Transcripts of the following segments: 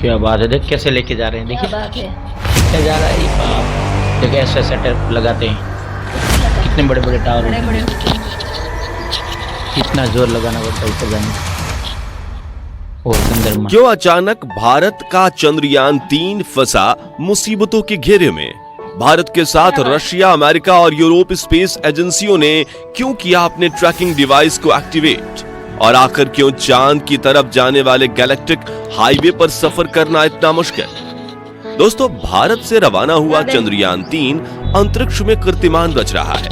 क्या बात है, देख कैसे लेके जा रहे हैं, देखिए क्या बात है। क्या जा रहा है ये बाप। देखिए ऐसे सेटअप लगाते हैं, कितने बड़े बड़े टावर बड़े होते हैं, बड़े कितना जोर लगाना पड़ता है ऊपर जाने और चंद्रमा। क्यों अचानक भारत का चंद्रयान 3 फंसा मुसीबतों के घेरे में? भारत के साथ रशिया, अमेरिका और यूरोप स्पेस एजेंसियों ने क्यों किया अपने ट्रैकिंग डिवाइस को एक्टिवेट? और आखिर क्यों चांद की तरफ जाने वाले गैलेक्टिक हाईवे पर सफर करना इतना मुश्किल? दोस्तों, भारत से रवाना हुआ चंद्रयान 3 अंतरिक्ष में कीर्तिमान रच रहा है।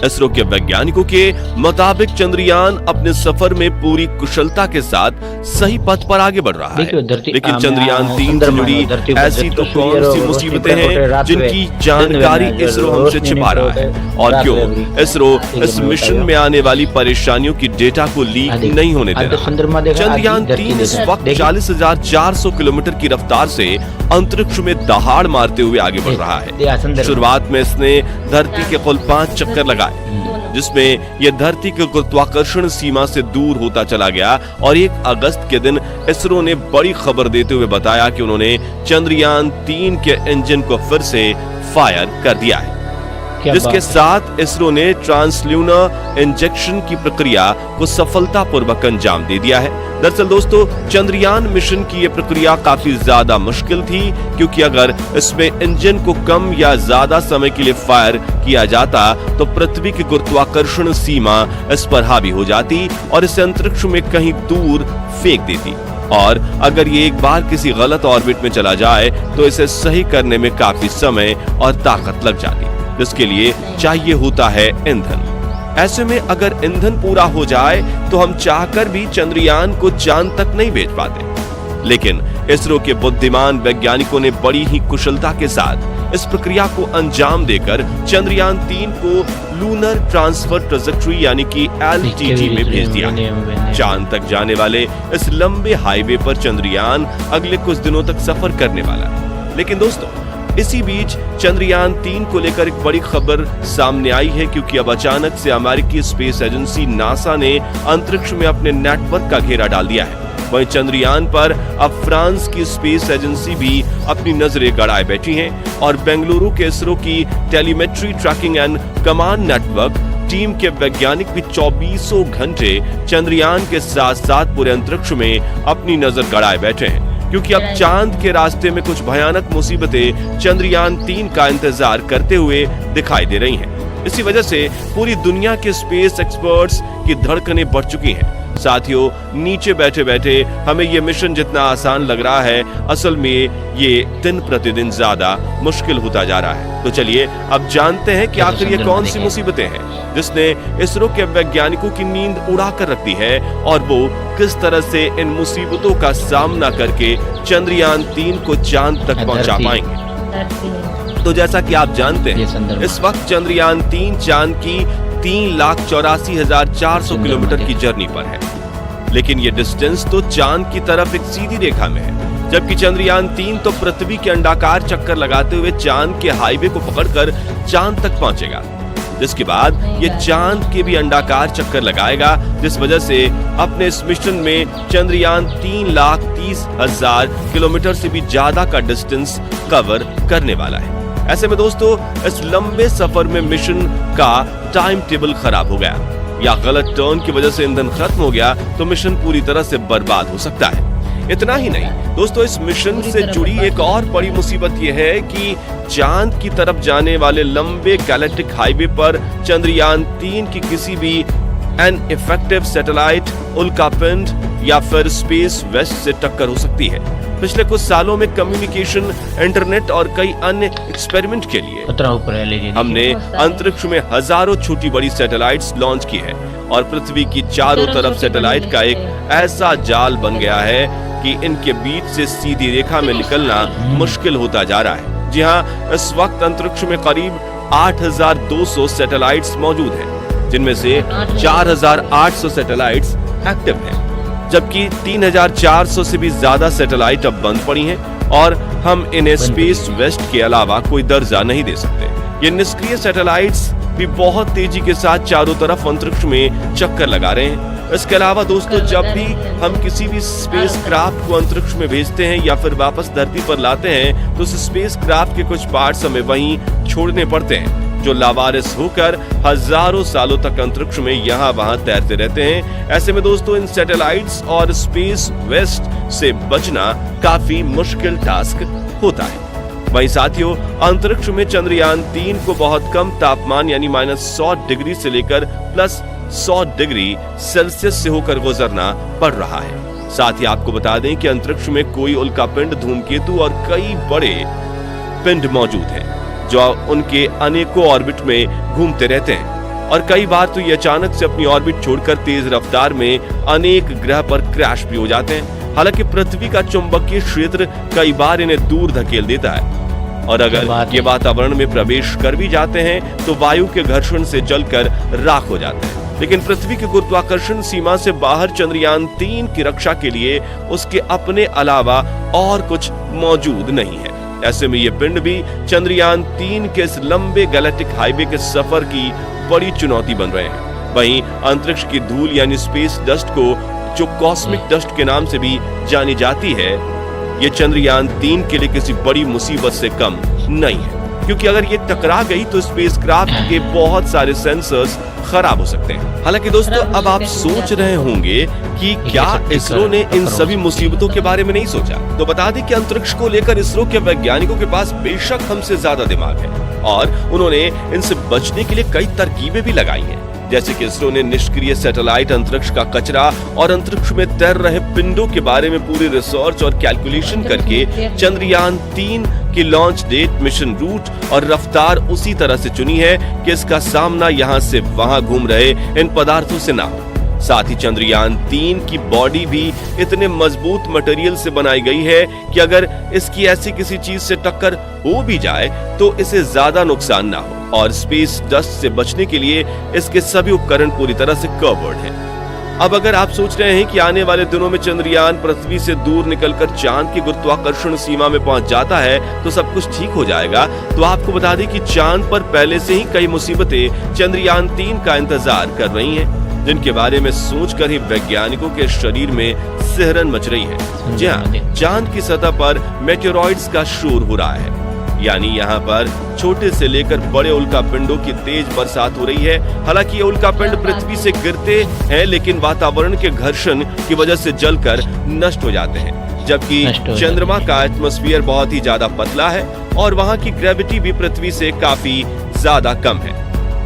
इसरो के वैज्ञानिकों के मुताबिक चंद्रयान अपने सफर में पूरी कुशलता के साथ सही पथ पर आगे बढ़ रहा है। लेकिन चंद्रयान 3 से जुड़ी ऐसी तो कौन सी मुसीबतें हैं जिनकी जानकारी इसरो हमसे छिपा रहा है? और क्यों इसरो इस मिशन में आने वाली परेशानियों की डेटा को लीक नहीं होने दे रहा? चंद्रयान 3 इस वक्त 40,400 किलोमीटर की रफ्तार से अंतरिक्ष में दहाड़ मारते हुए आगे बढ़ रहा है। शुरुआत में इसने धरती के कुल 5 चक्कर लगाए, जिसमें यह धरती के गुरुत्वाकर्षण सीमा से दूर होता चला गया। और 1 अगस्त के दिन इसरो ने बड़ी खबर देते हुए बताया कि उन्होंने चंद्रयान 3 के इंजन को फिर से फायर कर दिया है, जिसके साथ इसरो ने ट्रांसल्यूनर इंजेक्शन की प्रक्रिया को सफलतापूर्वक अंजाम दे दिया है। दरअसल दोस्तों, चंद्रयान मिशन की यह प्रक्रिया काफी ज्यादा मुश्किल थी, क्योंकि अगर इसमें इंजन को कम या ज्यादा समय के लिए फायर किया जाता तो पृथ्वी की गुरुत्वाकर्षण सीमा इस पर हावी हो जाती और इसे अंतरिक्ष में कहीं दूर फेंक देती। और अगर ये एक बार किसी गलत ऑर्बिट में चला जाए तो इसे सही करने में काफी समय और ताकत लग जाती, जिसके लिए चाहिए होता है ईंधन। ऐसे में अगर ईंधन पूरा हो जाए तो हम चाहकर भी चंद्रयान को चांद तक नहीं भेज पाते। लेकिन इसरो के बुद्धिमान वैज्ञानिकों ने बड़ी ही कुशलता के साथ इस प्रक्रिया को अंजाम देकर चंद्रयान 3 को लूनर ट्रांसफर ट्रेजेक्टरी यानी कि LTT में भेज दिया। चांद तक जाने वाले इस लंबे हाईवे पर चंद्रयान अगले कुछ दिनों तक सफर करने वाला है। लेकिन दोस्तों, इसी बीच चंद्रयान 3 को लेकर एक बड़ी खबर सामने आई है, क्योंकि अब अचानक से अमेरिकी स्पेस एजेंसी नासा ने अंतरिक्ष में अपने नेटवर्क का घेरा डाल दिया है। वहीं चंद्रयान पर अब फ्रांस की स्पेस एजेंसी भी अपनी नजरें गड़ाए बैठी हैं और बेंगलुरु के इसरो की telemetry tracking and command network team के वैज्ञानिक भी 24 घंटे चंद्रयान के साथ साथ पूरे अंतरिक्ष में अपनी नजर गड़ाए बैठे हैं, क्योंकि अब चांद के रास्ते में कुछ भयानक मुसीबतें चंद्रयान 3 का इंतजार करते हुए दिखाई दे रही हैं। इसी वजह से पूरी दुनिया के स्पेस एक्सपर्ट्स की धड़कनें बढ़ चुकी हैं। साथियों, नीचे बैठे बैठे हमें ये मिशन जितना आसान लग रहा है, असल में ये दिन प्रतिदिन ज्यादा मुश्किल होता जा रहा है। तो चलिए अब जानते हैं कि आखिर ये कौन सी मुसीबतें हैं जिसने इसरो के वैज्ञानिकों की नींद उड़ा कर रख दी है और वो किस तरह से इन मुसीबतों का सामना करके चंद्रयान 3 को चांद तक पहुंचा पाएंगे। तो जैसा कि आप जानते हैं, इस वक्त चंद्रयान 3 चांद की 3,84,400 किलोमीटर की जर्नी पर है। लेकिन ये डिस्टेंस तो चांद की तरफ एक सीधी रेखा में है, जबकि चंद्रयान 3 तो पृथ्वी के अंडाकार चक्कर लगाते हुए चांद के हाईवे को पकड़कर चांद तक पहुंचेगा, जिसके बाद ये चांद के भी अंडाकार चक्कर लगाएगा, जिस वजह से अपने इस मिशन में चंद्रयान 3,30,000 किलोमीटर से भी ज्यादा का डिस्टेंस कवर करने वाला है। ऐसे में दोस्तों, इस लंबे सफर में मिशन का टाइम टेबल खराब हो गया या गलत टर्न की वजह से ईंधन खत्म हो गया तो मिशन पूरी तरह से बर्बाद हो सकता है। इतना ही नहीं दोस्तों, इस मिशन से जुड़ी एक और बड़ी मुसीबत यह है कि चांद की तरफ जाने वाले लंबे गैलेक्टिक हाईवे पर चंद्रयान 3 की किसी भी एन इफेक्टिव सैटेलाइट, उल्कापिंड या फिर स्पेस वेस्ट से टक्कर हो सकती है। पिछले कुछ सालों में कम्युनिकेशन, इंटरनेट और कई अन्य एक्सपेरिमेंट के लिए हमने अंतरिक्ष में हजारों छोटी बड़ी सैटेलाइट्स लॉन्च की है और पृथ्वी की चारों तरफ सैटेलाइट का एक ऐसा जाल बन गया है कि इनके बीच से सीधी रेखा में निकलना मुश्किल होता जा रहा है। जी हाँ, इस वक्त अंतरिक्ष में करीब 8,200 सैटेलाइट्स मौजूद हैं, जिनमें से 4,800 सैटेलाइट्स एक्टिव हैं, जबकि 3,400 से भी ज्यादा सैटेलाइट अब बंद पड़ी हैं और हम इन्हें स्पेस वेस्ट के अलावा कोई दर्जा नहीं दे सकते। ये निष्क्रिय सैटेलाइट्स भी बहुत तेजी के साथ चारों तरफ अंतरिक्ष में चक्कर लगा रहे हैं। इसके अलावा दोस्तों, जब भी हम किसी भी स्पेस क्राफ्ट को अंतरिक्ष में भेजते हैं या फिर वापस धरती पर लाते हैं, तो उस स्पेस क्राफ्ट के कुछ पार्ट्स हमें वहीं छोड़ने पड़ते हैं, जो लावारिस होकर हजारों सालों तक अंतरिक्ष में यहाँ वहां तैरते रहते हैं। ऐसे में दोस्तों, इन सैटेलाइट्स और स्पेस वेस्ट से बचना काफी मुश्किल टास्क होता है। वहीं साथियों, अंतरिक्ष में चंद्रयान 3 को बहुत कम तापमान यानी -100 डिग्री से लेकर +100 डिग्री सेल्सियस से होकर गुजरना पड़ रहा है। साथ ही आपको बता दें कि अंतरिक्ष में कोई उल्कापिंड, धूमकेतु और कई बड़े पिंड मौजूद हैं, जो उनके अनेकों ऑर्बिट में घूमते रहते हैं और कई बार तो ये अचानक से अपनी ऑर्बिट छोड़कर तेज रफ्तार में अनेक ग्रह पर क्रैश भी हो जाते हैं। हालांकि पृथ्वी का चुंबकीय क्षेत्र कई बार इन्हें दूर धकेल देता है और अगर ये वातावरण में प्रवेश कर भी जाते हैं तो वायु के घर्षण से जलकर राख हो जाते हैं। लेकिन पृथ्वी की गुरुत्वाकर्षण सीमा से बाहर चंद्रयान 3 की रक्षा के लिए उसके अपने अलावा और कुछ मौजूद नहीं है। ऐसे में ये पिंड भी चंद्रयान 3 के इस लंबे गैलेक्टिक हाईवे के सफर की बड़ी चुनौती बन रहे हैं। वहीं अंतरिक्ष की धूल यानी स्पेस डस्ट को, जो कॉस्मिक डस्ट के नाम से भी जानी जाती है, ये चंद्रयान 3 के लिए किसी बड़ी मुसीबत से कम नहीं है, क्योंकि अगर ये टकरा गई तो स्पेसक्राफ्ट के बहुत सारे सेंसर्स खराब हो सकते हैं। हालांकि दोस्तों, अब आप सोच रहे होंगे कि क्या इसरो ने इन सभी मुसीबतों के बारे में नहीं सोचा? तो बता दें कि अंतरिक्ष को लेकर इसरो के वैज्ञानिकों के पास बेशक हमसे ज्यादा दिमाग है और उन्होंने इनसे बचने के लिए कई तरकीबें भी लगाई हैं। जैसे कि इसरो ने निष्क्रिय सैटेलाइट, अंतरिक्ष का कचरा और अंतरिक्ष में तैर रहे पिंडों के बारे में पूरी रिसर्च और कैलकुलेशन करके चंद्रयान 3 की लॉन्च डेट, मिशन रूट और रफ्तार उसी तरह से चुनी है कि इसका सामना यहाँ से वहां घूम रहे इन पदार्थों से ना हो। साथ ही चंद्रयान 3 की बॉडी भी इतने मजबूत मटेरियल से बनाई गई है कि अगर इसकी ऐसी किसी चीज से टक्कर हो भी जाए तो इसे ज्यादा नुकसान ना हो। और स्पेस डस्ट से बचने के लिए इसके सभी उपकरण पूरी तरह से कवर्ड हैं। अब अगर आप सोच रहे हैं कि आने वाले दिनों में चंद्रयान पृथ्वी से दूर निकलकर चांद की गुरुत्वाकर्षण सीमा में पहुंच जाता है तो सब कुछ ठीक हो जाएगा, तो आपको बता दें कि चांद पर पहले से ही कई मुसीबतें चंद्रयान 3 का इंतजार कर रही हैं, जिनके बारे में सोचकर ही वैज्ञानिकों के शरीर में सिहरन मच रही है। जी हाँ, चांद की सतह पर मेटेरॉइड्स का शोर हो रहा है, यानी यहाँ पर छोटे से लेकर बड़े उल्कापिंडों की तेज बरसात हो रही है। हालांकि ये उल्कापिंड पृथ्वी से गिरते हैं लेकिन वातावरण के घर्षण की वजह से जलकर नष्ट हो जाते हैं, जबकि चंद्रमा का एटमॉस्फेयर बहुत ही ज्यादा पतला है और वहाँ की ग्रेविटी भी पृथ्वी से काफी ज्यादा कम है।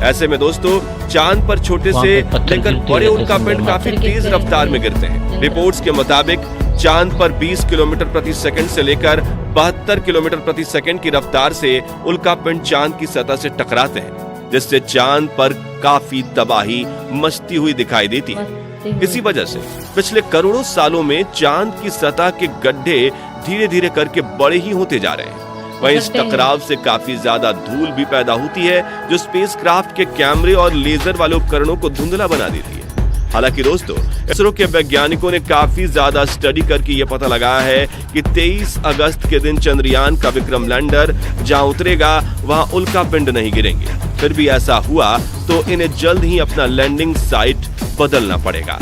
ऐसे में दोस्तों, चांद पर छोटे से लेकर बड़े उल्कापिंड काफी तेज रफ्तार में गिरते हैं। रिपोर्ट्स के मुताबिक चांद पर 20 किलोमीटर प्रति सेकंड से लेकर 72 किलोमीटर प्रति सेकंड की रफ्तार से उल्कापिंड चांद की सतह से टकराते हैं, जिससे चांद पर काफी तबाही मचती हुई दिखाई देती है। इसी वजह से पिछले करोड़ों सालों में चांद की सतह के गड्ढे धीरे धीरे करके बड़े ही होते जा रहे हैं। वहीं इस टकराव से काफी ज्यादा धूल भी पैदा होती है, जो स्पेसक्राफ्ट के कैमरे और लेजर वाले उपकरणों को धुंधला बना देती है। हालांकि दोस्तों, इसरो के वैज्ञानिकों ने काफी ज्यादा स्टडी करके ये पता लगाया है कि 23 अगस्त के दिन चंद्रयान का विक्रम लैंडर जहां उतरेगा वहां उल्कापिंड नहीं गिरेंगे। फिर भी ऐसा हुआ तो इन्हें जल्द ही अपना लैंडिंग साइट बदलना पड़ेगा।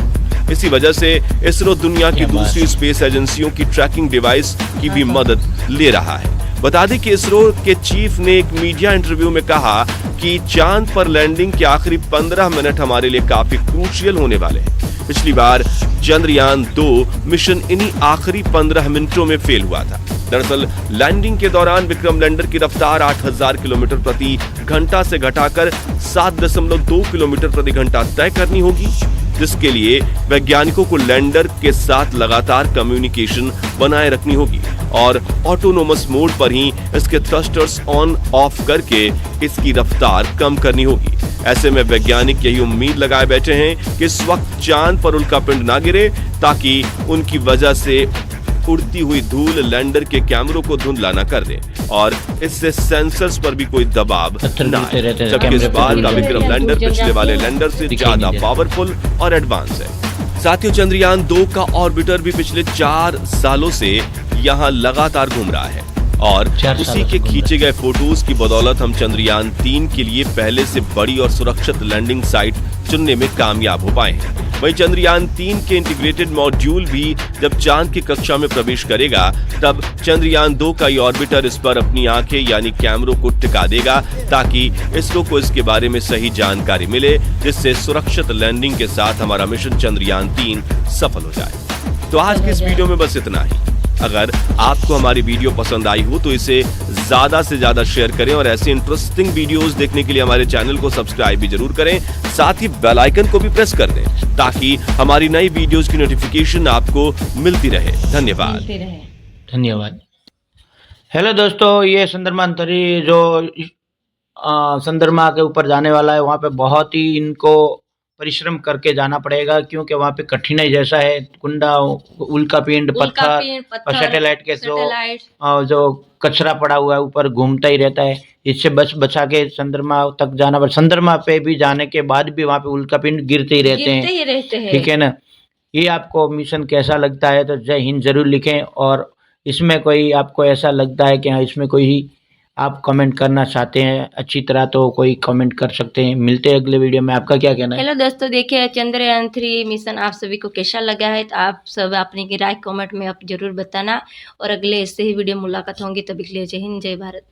इसी वजह से इसरो दुनिया की दूसरी स्पेस एजेंसियों की ट्रैकिंग डिवाइस की भी मदद ले रहा है। बता दें कि इसरो के चीफ ने एक मीडिया इंटरव्यू में कहा कि चांद पर लैंडिंग के आखिरी 15 मिनट हमारे लिए काफी क्रूशियल होने वाले हैं। पिछली बार चंद्रयान 2 मिशन इन्हीं आखिरी 15 मिनटों में फेल हुआ था। दरअसल लैंडिंग के दौरान विक्रम लैंडर की रफ्तार 8000 किलोमीटर प्रति घंटा से घटाकर 7.2 किलोमीटर प्रति घंटा तय करनी होगी, जिसके लिए वैज्ञानिकों को लैंडर के साथ लगातार कम्युनिकेशन बनाए रखनी होगी और ऑटोनोमस मोड पर ही इसके थ्रस्टर्स ऑन ऑफ करके इसकी रफ्तार कम करनी होगी। ऐसे में वैज्ञानिक यही उम्मीद लगाए बैठे हैं कि इस वक्त चांद पर उल्कापिंड ना गिरे, ताकि उनकी वजह से उड़ती हुई धूल लैंडर के कैमरों को धुंधला न कर दे और इससे सेंसर्स पर भी कोई दबाव न आए। जबकि इस बार का विक्रम लैंडर पिछले वाले लैंडर से ज्यादा पावरफुल और एडवांस है। साथियों, चंद्रयान 2 का ऑर्बिटर भी पिछले 4 सालों से यहाँ लगातार घूम रहा है। और 4 उसी सालों के से घूम खींचे गए फोटोज की बदौलत हम चंद्रयान 3 के लिए पहले से बड़ी और सुरक्षित लैंडिंग साइट चुनने में कामयाब हो पाए हैं। वहीं चंद्रयान 3 के इंटीग्रेटेड मॉड्यूल भी जब चांद की कक्षा में प्रवेश करेगा तब चंद्रयान 2 का ये ऑर्बिटर इस पर अपनी आंखें यानी कैमरों को टिका देगा ताकि इसरो को इसके बारे में सही जानकारी मिले, जिससे सुरक्षित लैंडिंग के साथ हमारा मिशन चंद्रयान 3 सफल हो जाए। तो आज की इस वीडियो में बस इतना ही। अगर आपको हमारी वीडियो पसंद आई हो तो इसे ज्यादा से ज्यादा शेयर करें और ऐसे इंटरेस्टिंग वीडियोस देखने के लिए हमारे चैनल को सब्सक्राइब भी जरूर करें। साथ ही बेल आइकन को भी प्रेस कर दें ताकि हमारी नई वीडियोस की नोटिफिकेशन आपको मिलती रहे। धन्यवाद। धन्यवाद। हेलो दोस्तों, ये चंद्रमा अंतरी जो चंद्रमा के ऊपर जाने वाला है, वहाँ पे बहुत ही इनको परिश्रम करके जाना पड़ेगा क्योंकि वहाँ पे कठिनाई जैसा है, कुंडा, उल्का पिंड, पत्थर और सैटेलाइट के जो कचरा पड़ा हुआ है ऊपर घूमता ही रहता है। इससे बचा के चंद्रमा तक जाना, पर चंद्रमा पे भी जाने के बाद भी वहाँ पे उल्का पिंड गिरते ही रहते हैं। ठीक है ना। ये आपको मिशन कैसा लगता है तो जय हिंद जरूर लिखें, और इसमें कोई आपको ऐसा लगता है कि हाँ इसमें कोई आप कमेंट करना चाहते हैं अच्छी तरह तो कोई कमेंट कर सकते हैं। मिलते हैं अगले वीडियो में। आपका क्या कहना है? हेलो दोस्तों, देखिए चंद्रयान 3 मिशन आप सभी को कैसा लगा है तो आप सब अपनी राय कमेंट में आप जरूर बताना, और अगले इससे ही वीडियो मुलाकात होंगी। तभी के लिए जय हिंद, जय भारत।